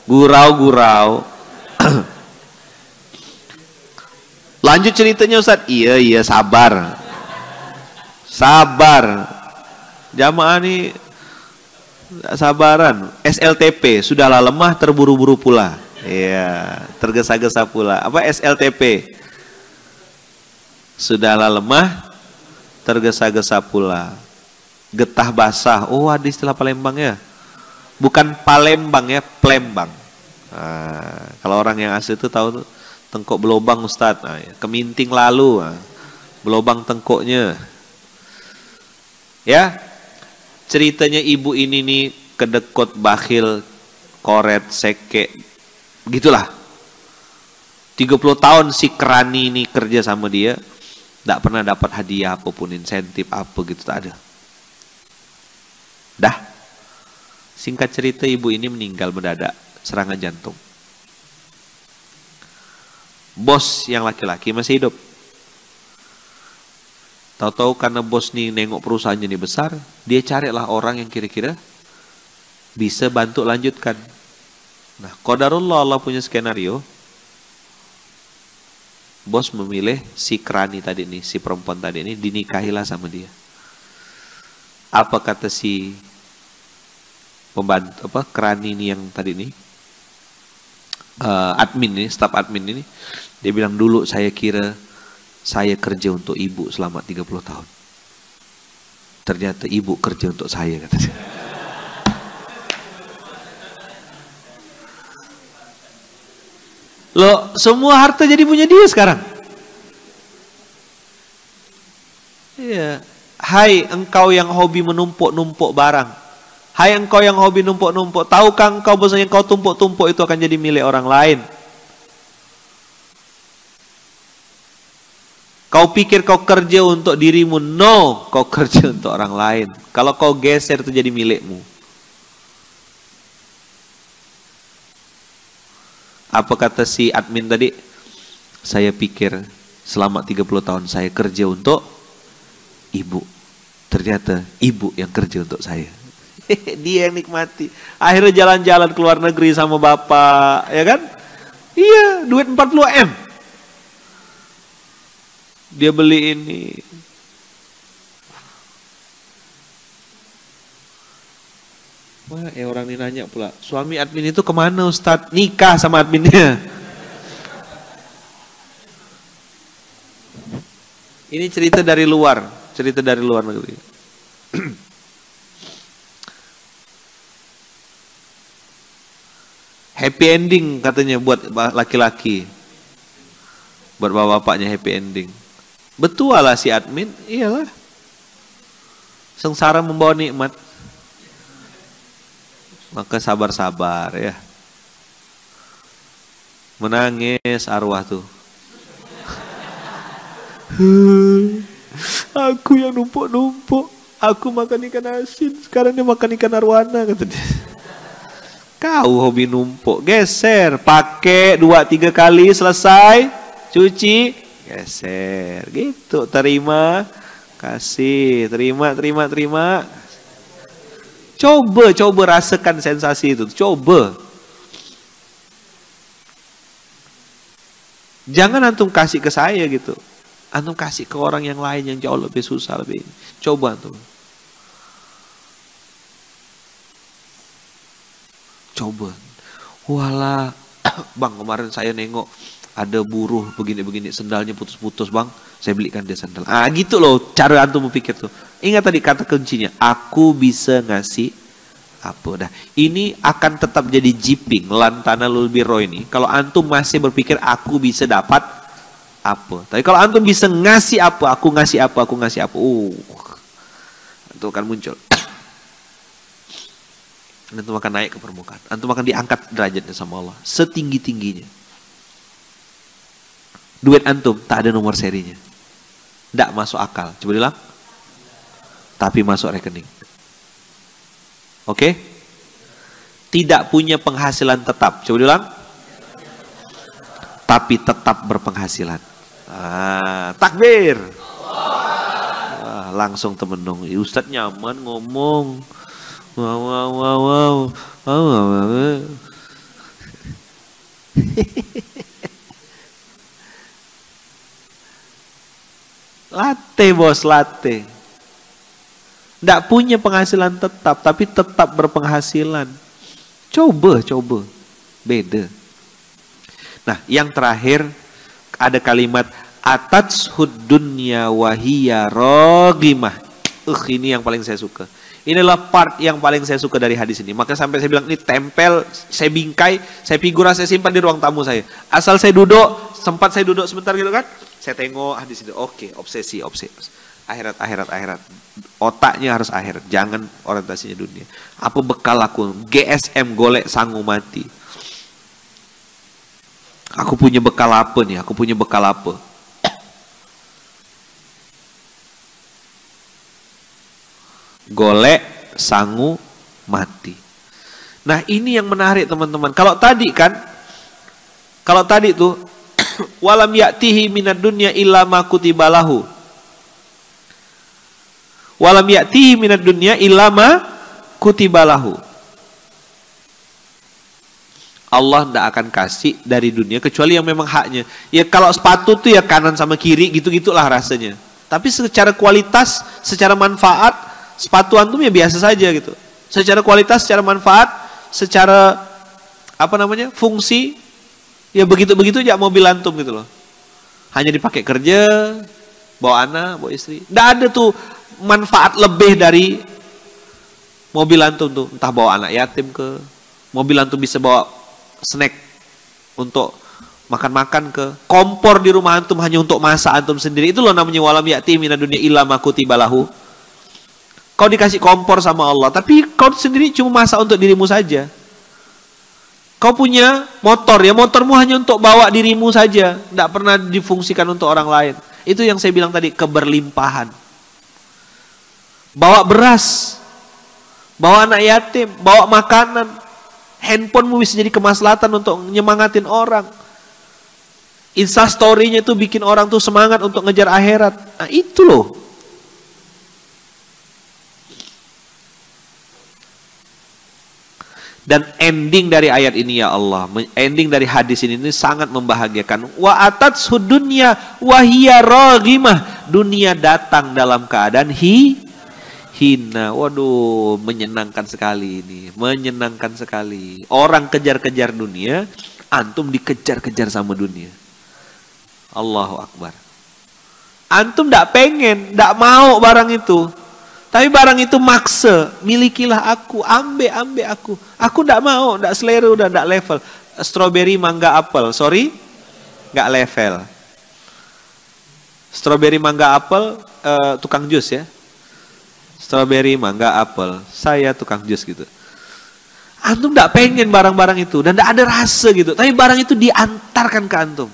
Gurau. Lanjut ceritanya Ustaz. Iya sabar. Jamaah nih sabaran. SLTP sudahlah lemah terburu-buru pula. Iya, tergesa-gesa pula. Apa SLTP? Sudahlah lemah tergesa-gesa pula. Getah basah. Oh, ada istilah Palembang ya. Bukan Palembang ya, Plembang. Nah, kalau orang yang asli itu tahu tuh tengkok belobang Ustadz. Nah, ya. Keminting lalu. Nah, belobang tengkoknya. Ya. Ceritanya ibu ini nih kedekut, bakhil, koret, seke. Begitulah. 30 tahun si Kerani ini kerja sama dia. Tidak pernah dapat hadiah apapun, insentif apa gitu, tak ada. Dah. Singkat cerita ibu ini meninggal mendadak, serangan jantung. Bos yang laki-laki masih hidup. Tahu-tahu karena bos nih nengok perusahaannya ini besar, dia carilah orang yang kira-kira bisa bantu lanjutkan. Nah, qadarullah Allah punya skenario. Bos memilih si Kerani tadi nih, si perempuan tadi ini, dinikahilah sama dia. Apa kata si pembantu Kerani ini yang tadi nih, admin ini, staf admin ini, dia bilang dulu saya kira saya kerja untuk ibu selama 30 tahun. Ternyata ibu kerja untuk saya, katanya. Loh, semua harta jadi punya dia sekarang. Iya. Hai engkau yang hobi menumpuk-numpuk barang. Hai engkau yang hobi numpuk-numpuk. Tahukah engkau bahwasanya kau tumpuk-tumpuk itu akan jadi milik orang lain? Kau pikir kau kerja untuk dirimu? No, kau kerja untuk orang lain. Kalau kau geser itu jadi milikmu. Apa kata si admin tadi? Saya pikir selama 30 tahun saya kerja untuk ibu. Ternyata ibu yang kerja untuk saya. Dia yang nikmati. Akhirnya jalan-jalan ke luar negeri sama bapak, ya kan? Iya, duit 40 M. Dia beli ini. Wah, orang ini nanya pula, suami admin itu kemana Ustadz? Nikah sama adminnya. Ini cerita dari luar negeri. Happy ending katanya buat laki-laki. Buat bapak-bapaknya happy ending. Betul lah si admin, iyalah. Sengsara membawa nikmat. Maka sabar-sabar ya. Menangis arwah tuh. Aku yang numpuk-numpuk. Aku makan ikan asin. Sekarang dia makan ikan arwana, kata dia. Kau hobi numpuk. Geser. Pakai 2-3 kali selesai. Cuci. Geser. Gitu. Terima. Kasih. Terima. Coba rasakan sensasi itu. Coba. Jangan antum kasih ke saya gitu. Antum kasih ke orang yang lain yang jauh lebih susah, lebih ini. Coba antum. Coba. Walah, bang kemarin saya nengok ada buruh begini-begini, sendalnya putus-putus bang, saya belikan dia sandal. Ah gitu loh, cara antum berpikir tuh. Ingat tadi kata kuncinya, aku bisa ngasih apa. Dah, ini akan tetap jadi jiping lantana lulbiro ini. Kalau antum masih berpikir aku bisa dapat apa. Tapi kalau antum bisa ngasih apa, aku ngasih apa, antum akan muncul. Antum akan naik ke permukaan. Antum akan diangkat derajatnya sama Allah setinggi-tingginya. Duit antum tak ada nomor serinya. Tidak masuk akal. Coba bilang. Tapi masuk rekening. Oke? Tidak punya penghasilan tetap. Coba bilang. Tapi tetap berpenghasilan. Takbir. Langsung temenung. Ustadz nyaman ngomong. Wow. Latte bos, latte. Tidak punya penghasilan tetap, tapi tetap berpenghasilan. Coba. Beda. Nah, yang terakhir ada kalimat atatsud dunya wahiya ragimah. Ini yang paling saya suka. Inilah part yang paling saya suka dari hadis ini. Maka sampai saya bilang ini tempel, saya bingkai, saya figura, saya simpan di ruang tamu saya. Asal saya duduk, sempat saya duduk sebentar gitu kan. Saya tengok hadis itu. Oke, obsesi. Akhirat. Otaknya harus akhirat. Jangan orientasinya dunia. Apa bekal aku? GSM golek sangu mati. Aku punya bekal apa nih? Golek sangu mati. Nah, ini yang menarik teman-teman. Kalau tadi tuh walam ya'tihi minad dunya illa ma kutibalahu. Walam ya'tihi minad dunya illa ma kutibalahu. Allah tidak akan kasih dari dunia kecuali yang memang haknya. Ya kalau sepatu tuh ya kanan sama kiri gitu-gitulah rasanya. Tapi secara kualitas, secara manfaat, sepatu antum ya biasa saja gitu. Secara kualitas, secara manfaat, secara fungsi, ya begitu-begitu aja mobil antum gitu loh. Hanya dipakai kerja, bawa anak, bawa istri. Tidak ada tuh manfaat lebih dari mobil antum tuh. Entah bawa anak yatim ke, mobil antum bisa bawa snack untuk makan-makan ke, kompor di rumah antum hanya untuk masak antum sendiri. Itu loh namanya walam ya'ti minad dunya illa ma kutibalahu. Kau dikasih kompor sama Allah, tapi kau sendiri cuma masak untuk dirimu saja. Kau punya motor, ya motormu hanya untuk bawa dirimu saja, tidak pernah difungsikan untuk orang lain. Itu yang saya bilang tadi, keberlimpahan. Bawa beras, bawa anak yatim, bawa makanan. Handphonemu bisa jadi kemaslahatan untuk nyemangatin orang. Instastory-nya itu bikin orang tuh semangat untuk ngejar akhirat. Nah itu loh. Dan ending dari ayat ini ya Allah, ending dari hadis ini sangat membahagiakan. Wa atatsud dunya wa hiya raghimah. Dunia datang dalam keadaan hina. Waduh, menyenangkan sekali ini. Menyenangkan sekali. Orang kejar-kejar dunia, antum dikejar-kejar sama dunia. Allahu Akbar. Antum tidak pengen, tidak mau barang itu. Tapi barang itu maksa, milikilah aku, ambil aku. Aku tidak mau, tidak selera, udah tidak level. Strawberry, mangga, apel, sorry, nggak level. Strawberry, mangga, apel, tukang jus ya. Strawberry, mangga, apel, saya tukang jus gitu. Antum tidak pengen barang-barang itu dan tidak ada rasa gitu. Tapi barang itu diantarkan ke antum.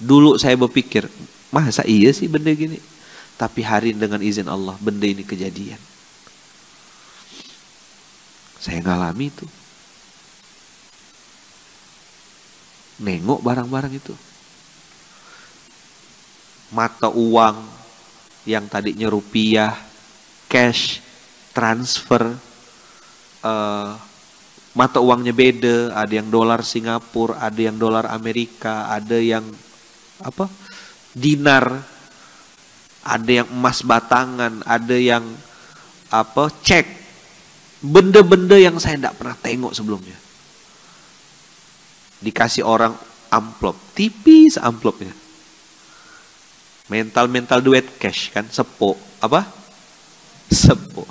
Dulu saya berpikir, masa iya sih benda gini? Tapi hari dengan izin Allah, benda ini kejadian. Saya ngalami itu. Nengok barang-barang itu. Mata uang yang tadinya rupiah, cash, transfer, mata uangnya beda. Ada yang dolar Singapura, ada yang dolar Amerika, ada yang dinar, ada yang emas batangan, ada yang cek, benda-benda yang saya tidak pernah tengok sebelumnya. Dikasih orang amplop, tipis amplopnya. Mental duit cash kan, sepo, sepo.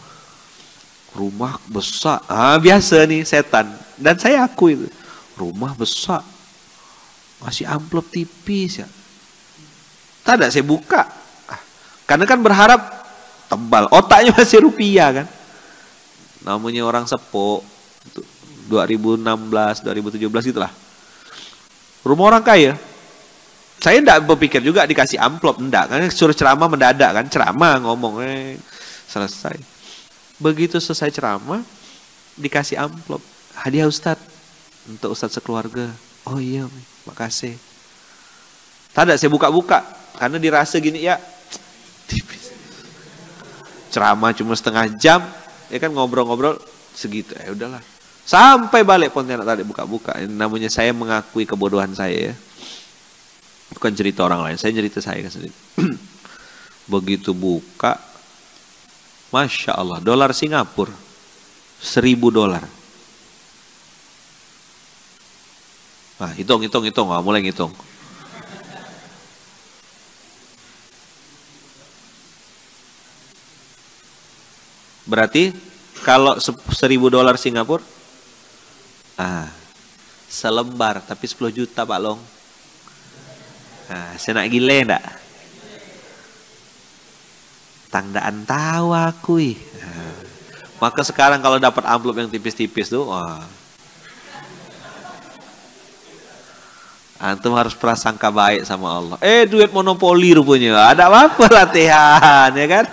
Rumah besar, biasa nih setan. Dan saya akui itu, rumah besar, masih amplop tipis ya. Tak ada, saya buka. Karena kan berharap tebal. Otaknya masih rupiah kan. Namanya orang sepo. 2016, 2017 itulah. Rumah orang kaya. Saya enggak berpikir juga dikasih amplop, enggak. Kan suruh ceramah mendadak kan, ceramah ngomong selesai. Begitu selesai ceramah, dikasih amplop. Hadiah Ustadz, untuk Ustadz sekeluarga. Oh iya, makasih. Tidak, saya buka-buka. Karena dirasa gini ya, tipis. Ceramah cuma setengah jam, ya kan ngobrol-ngobrol segitu. Ya udahlah. Sampai balik Pontianak tadi buka-buka. Ini namanya saya mengakui kebodohan saya ya. Bukan cerita orang lain, saya cerita saya sendiri. Begitu buka, Masya Allah, dolar Singapura, $1.000. Nah, hitung, mulai ngitung. Berarti kalau $1.000 Singapura, selembar, tapi 10 juta Pak Long. Nah, saya nak gile enggak? Tandaan tahu aku. Maka sekarang kalau dapat amplop yang tipis-tipis tuh, antum harus prasangka baik sama Allah. Duit monopoli rupanya. Ada apa latihan, ya kan?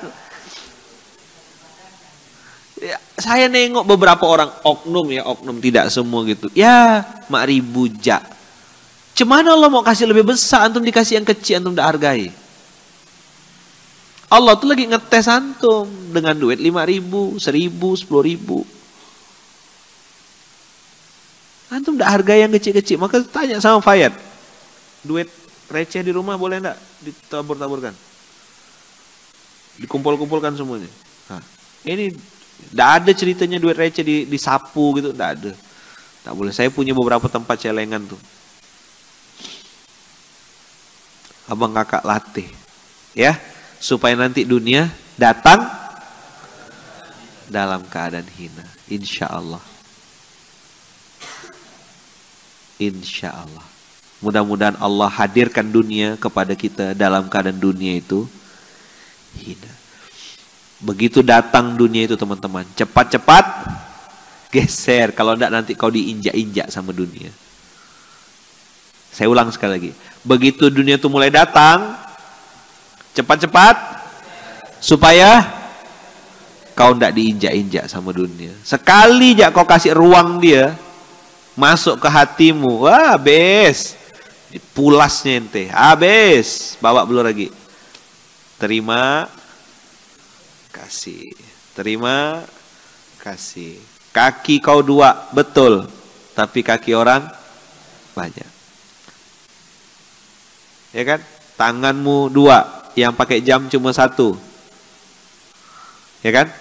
Ya, saya nengok beberapa orang oknum tidak semua gitu. Ya, mak ribu jak. Cemana Allah mau kasih lebih besar, antum dikasih yang kecil, antum tidak hargai. Allah tuh lagi ngetes antum dengan duit 5.000, 1.000, 10.000. Antum tidak hargai yang kecil-kecil. Maka tanya sama Fayad, duit receh di rumah boleh enggak ditabur-taburkan? Dikumpul-kumpulkan semuanya. Ini tidak ada ceritanya duit receh disapu gitu, tidak ada. Tak boleh. Saya punya beberapa tempat celengan tuh. Abang kakak latih ya, supaya nanti dunia datang dalam keadaan hina, insya Allah. Insya Allah. Mudah-mudahan Allah hadirkan dunia kepada kita dalam keadaan dunia itu hina. Begitu datang dunia itu teman-teman, cepat-cepat geser, kalau enggak nanti kau diinjak-injak sama dunia. Saya ulang sekali lagi. Begitu dunia itu mulai datang, cepat-cepat supaya kau tidak diinjak-injak sama dunia. Sekali aja kau kasih ruang dia masuk ke hatimu, wah habis. Pulasnya ente, habis. Bawa belum lagi. Terima, kasih. Terima, kasih. Kaki kau 2, betul. Tapi kaki orang banyak. Ya kan? Tanganmu 2, yang pakai jam cuma 1. Ya kan?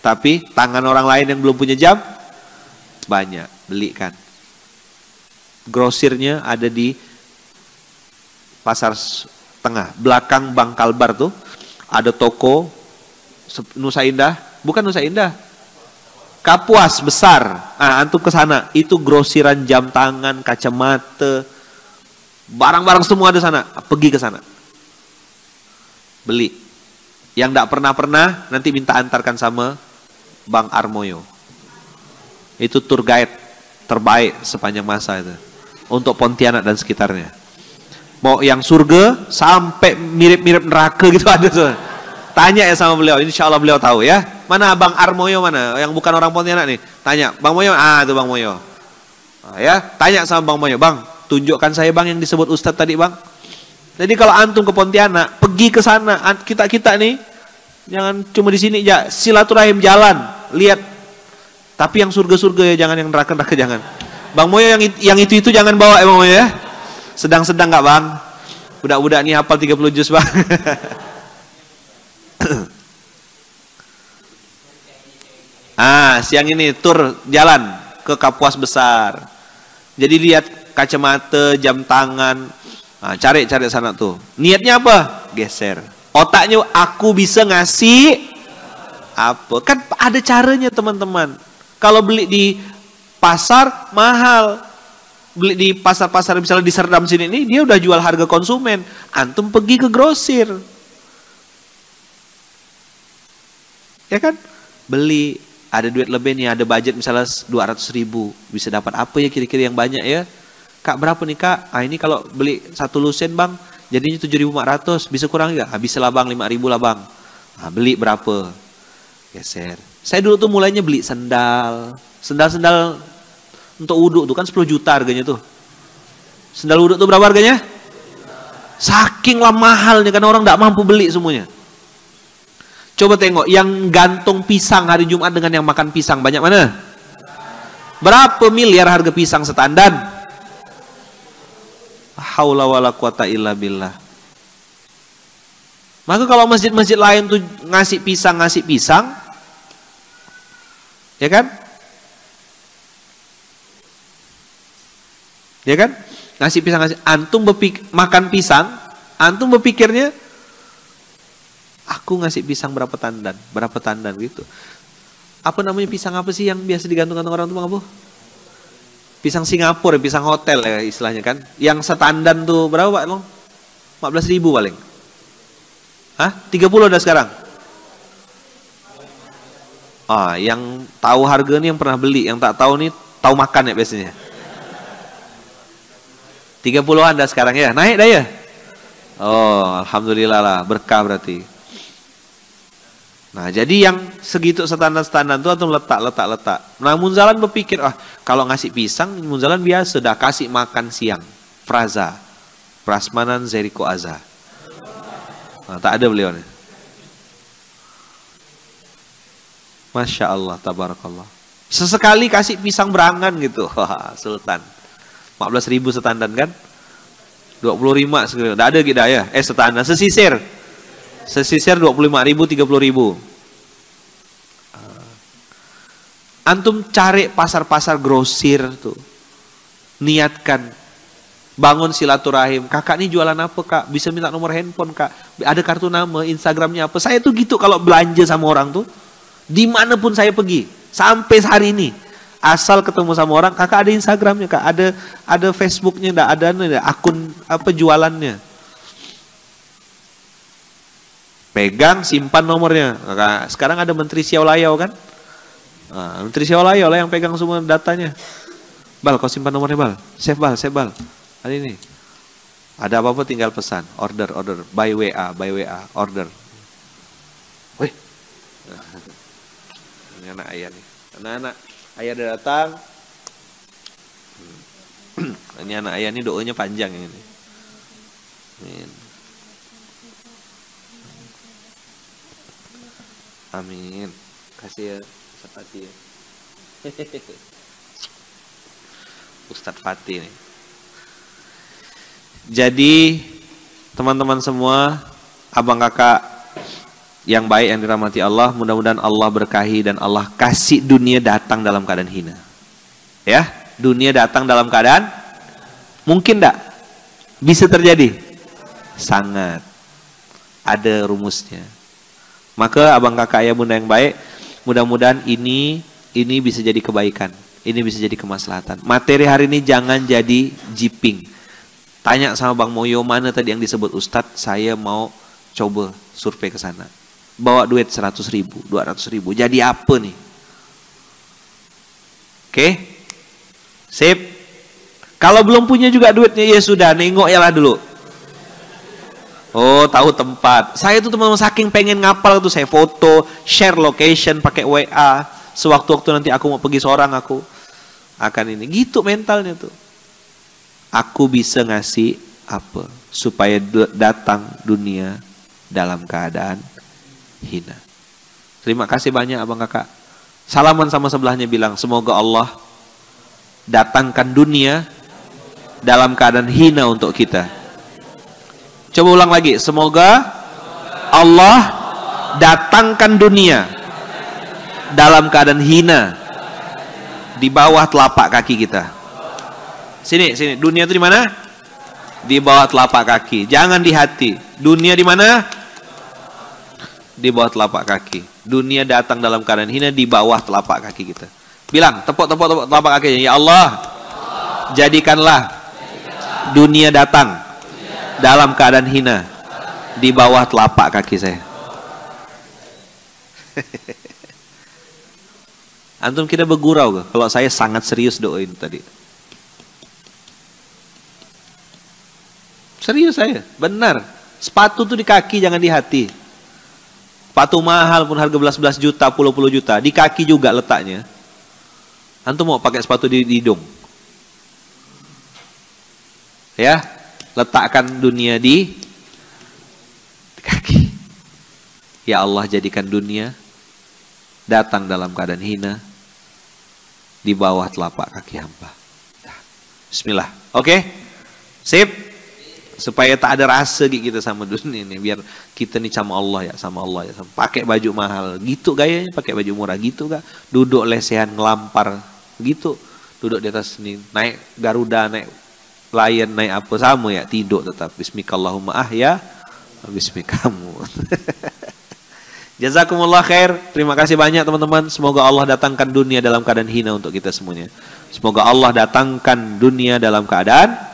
Tapi tangan orang lain yang belum punya jam banyak, belikan. Grosirnya ada di Pasar Tengah, belakang Bang Kalbar tuh ada toko Nusa Indah, bukan Nusa Indah, Kapuas besar. Antum ke sana, itu grosiran jam tangan, kacamata, barang-barang semua ada sana. Pergi ke sana, beli. Yang tidak pernah nanti minta antarkan sama Bang Armoyo. Itu tour guide terbaik sepanjang masa itu untuk Pontianak dan sekitarnya. Mau yang surga sampai mirip-mirip neraka gitu ada tuh. Tanya ya sama beliau, insya Allah beliau tahu ya. Mana Bang Armoyo mana? Yang bukan orang Pontianak nih. Tanya, Bang Moyo, itu Bang Moyo. Ya, tanya sama Bang Moyo, Bang, tunjukkan saya Bang yang disebut Ustadz tadi Bang. Jadi kalau antum ke Pontianak, pergi ke sana. Kita nih, jangan cuma di sini aja. Silaturahim jalan, lihat. Tapi yang surga-surga ya, jangan yang neraka-neraka jangan. Bang Moyo yang itu jangan bawa ya Bang Moyo ya. Sedang-sedang nggak Bang? Budak-budak nih hafal 30 juz Bang. Siang ini tur jalan ke Kapuas besar. Jadi lihat kacamata, jam tangan. Cari sana tuh. Niatnya apa? Geser. Otaknya aku bisa ngasih apa? Kan ada caranya teman-teman. Kalau beli di pasar mahal. Beli di pasar-pasar misalnya di Serdam sini ini dia udah jual harga konsumen. Antum pergi ke grosir. Ya kan? Beli. Ada duit lebih nih, ada budget misalnya 200.000. Bisa dapat apa ya kira-kira yang banyak ya? Kak berapa nih kak? Ah ini kalau beli 1 lusin bang, jadinya 7.400, bisa kurang nggak? Ah, bisa lah bang, 5.000 lah bang. Ah, beli berapa? Geser. Saya dulu tuh mulainya beli sendal. Sendal-sendal untuk wudhu tuh kan 10 juta harganya tuh. Sendal wudhu tuh berapa harganya? Saking lah mahalnya kan orang nggak mampu beli semuanya. Coba tengok yang gantung pisang hari Jumat dengan yang makan pisang banyak mana? Berapa miliar harga pisang setandan? Haula wala quwata illa billah. Maka kalau masjid-masjid lain tuh ngasih pisang, ya kan? Ya kan? Ngasih pisang, antum makan pisang, antum berpikirnya, aku ngasih pisang berapa tandan gitu. Apa namanya pisang apa sih yang biasa digantung-gantung orang tuh Bang Abu? Pisang Singapura, pisang hotel ya istilahnya kan. Yang setandan tuh berapa Pak Long? 14.000 paling. Hah? 30 udah sekarang? Ah, yang tahu harga nih yang pernah beli, yang tak tahu nih tahu makan ya biasanya. 30-an dah sekarang ya, naik dah ya? Oh, alhamdulillah lah, berkah berarti. Nah, jadi yang segitu standar-standar itu atau letak. Nah, Munzalan berpikir, kalau ngasih pisang, Munzalan biasa, dah kasih makan siang. Fraza, Prasmanan Zeriko Aza. Nah, tak ada beliau nih. Masya Allah, tabarakallah. Sesekali kasih pisang berangan gitu. Wah, Sultan. 14.000 setandan kan? 25 sekali. Tidak ada kita ya. Setandan. Sesisir 25.000, 30.000. Antum cari pasar-pasar grosir tuh. Niatkan. Bangun silaturahim. Kakak nih jualan apa kak? Bisa minta nomor handphone kak? Ada kartu nama, Instagramnya apa? Saya tuh gitu kalau belanja sama orang tuh. Dimanapun saya pergi. Sampai hari ini. Asal ketemu sama orang, kakak ada Instagramnya kak? Ada Facebooknya? Ada akun apa jualannya? Pegang, simpan nomornya. Sekarang ada Menteri Siau Layau kan? Nah, Menteri Siau Layau lah yang pegang semua datanya. Bal, kau simpan nomornya Bal. Save Bal. Ada ini. Ada apa-apa tinggal pesan. Order. By WA, order. Wih. Ini anak ayah nih. Anak-anak ayah udah datang. Ini anak ayah nih doanya panjang ini. Amin. Amin. Kasih ya Ustaz Fatih ya. Ustadz Fatih nih. Jadi teman-teman semua, abang kakak yang baik yang dirahmati Allah, mudah-mudahan Allah berkahi dan Allah kasih dunia datang dalam keadaan hina. Ya, dunia datang dalam keadaan mungkin enggak? Bisa terjadi? Sangat. Ada rumusnya. Maka abang kakak ayah bunda yang baik, mudah-mudahan ini bisa jadi kebaikan. Ini bisa jadi kemaslahatan. Materi hari ini jangan jadi jiping. Tanya sama Bang Moyo, mana tadi yang disebut Ustadz, saya mau coba survei ke sana. Bawa duit 100.000, 200.000. Jadi apa nih? Oke? Sip. Kalau belum punya juga duitnya, ya sudah, nengok ya lah dulu. Oh, tahu tempat. Saya tuh teman-teman saking pengen ngapal tuh, saya foto, share location pakai WA. Sewaktu-waktu nanti aku mau pergi seorang, aku akan ini. Gitu mentalnya tuh. Aku bisa ngasih apa supaya datang dunia dalam keadaan hina. Terima kasih banyak abang kakak. Salaman sama sebelahnya bilang, semoga Allah datangkan dunia dalam keadaan hina untuk kita. Coba ulang lagi, semoga Allah datangkan dunia dalam keadaan hina di bawah telapak kaki kita. Sini, dunia itu di mana? Di bawah telapak kaki. Jangan di hati. Dunia di mana? Di bawah telapak kaki. Dunia datang dalam keadaan hina di bawah telapak kaki kita. Bilang, tepuk telapak kakinya. Ya Allah, jadikanlah dunia datang dalam keadaan hina di bawah telapak kaki saya. Antum kita bergurau ke? Kalau saya sangat serius doain tadi. Serius saya, benar. Sepatu tuh di kaki, jangan di hati. Sepatu mahal pun harga belas-belas juta, puluh-puluh juta, di kaki juga letaknya. Antum mau pakai sepatu di hidung? Ya, letakkan dunia di kaki. Ya Allah, jadikan dunia datang dalam keadaan hina di bawah telapak kaki hamba. Bismillah. Oke? Sip? Supaya tak ada rasa kita sama dunia ini, biar kita nih sama Allah ya, sama Allah ya. Pakai baju mahal, gitu gayanya, pakai baju murah gitu gak? Duduk lesehan ngelampar, gitu. Duduk di atas ini, naik Garuda, naik Lion, naik apa sama ya, tidur tetap. Bismikallahumma ahya, bismikamu. Jazakumullah khair. Terima kasih banyak teman-teman. Semoga Allah datangkan dunia dalam keadaan hina untuk kita semuanya. Semoga Allah datangkan dunia dalam keadaan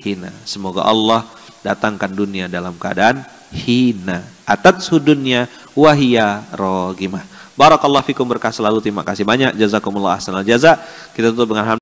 hina. Semoga Allah datangkan dunia dalam keadaan hina. Atatsu dunya wahia rogimah. Barakallahu fikum, berkah selalu. Terima kasih banyak. Jazakumullah ahsanal jaza. Kita tutup dengan